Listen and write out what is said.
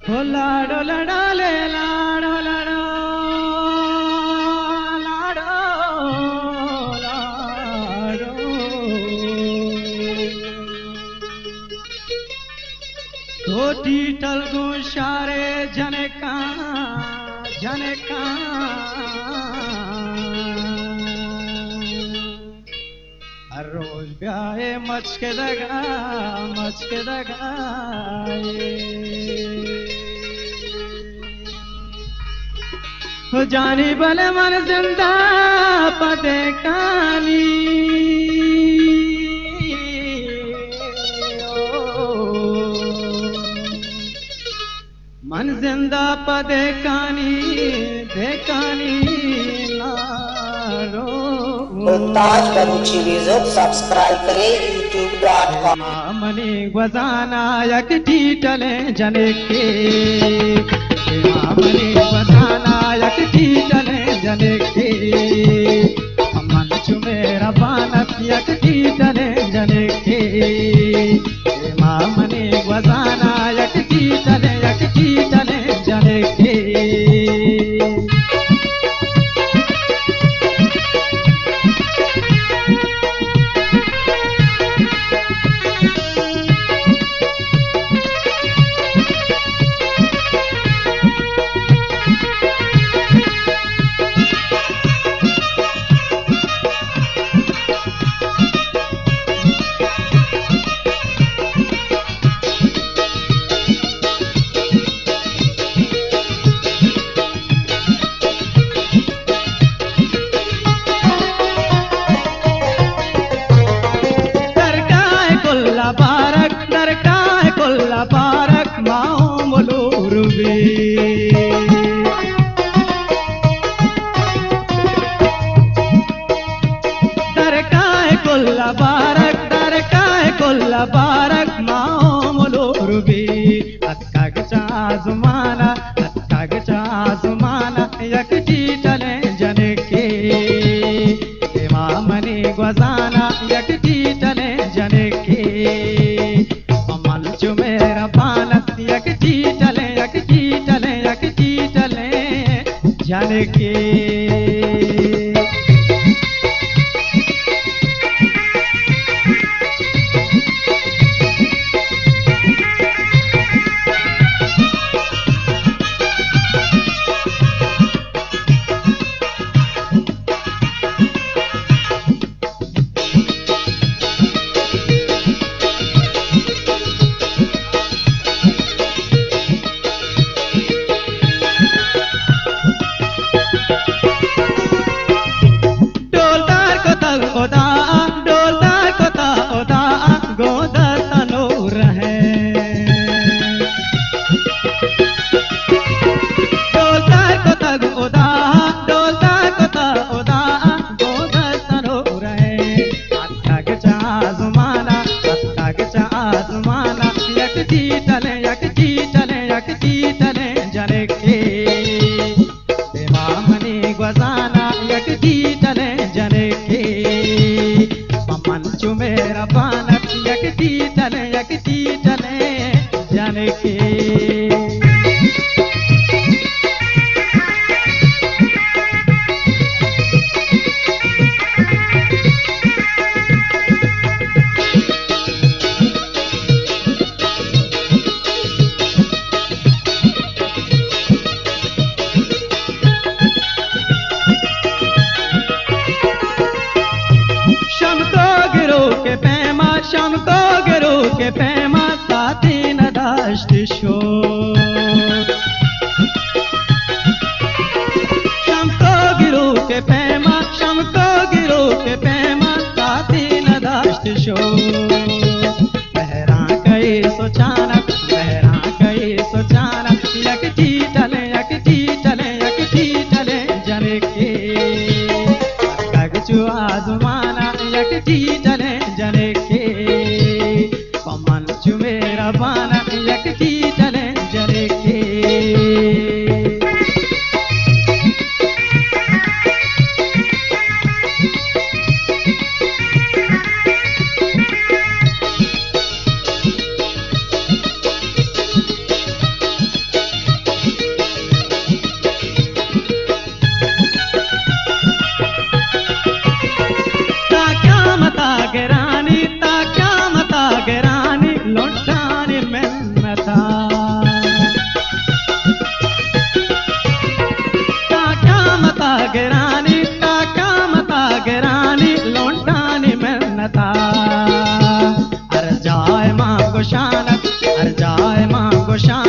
हो लाडो लड़ा ले लाडो लड़ो लाडो लाडो छोटी टलगो शारे जनका जनका हर रोज ब्याहे मचके दगाए हो जानी भले मन जिंदा पदे कानी मन जिंदा पदे कानी देकानी लाडो मुमताज बलूची म्यूजिक सब्सक्राइब करें youtube.com। मनी बजाना यकटी टले जने के मनी बजाना यकटी टले जने के मन चुमेरा बानत यकटी टले जने के मनी बजाना यकटी टले जने के बारक माओ मलूरबे दरकाए कुल्ला बारक माओ मलूरबे अक्का गचाजुमाना यकटी टले जने के इमामनी गजाना यकटी टले जने के मेरा बालक यकटी टले जाने के जाने के शाम को गिरो के पैमा साथी न दाश्त शोर शाम को गिरो के पैमा साथी न दाश्त शोर बहरा कई सोचाना यकटी टले जने के कगचु आजमाना यकटी टले जने के पमन चुमेरा बाना यकटी टले शाम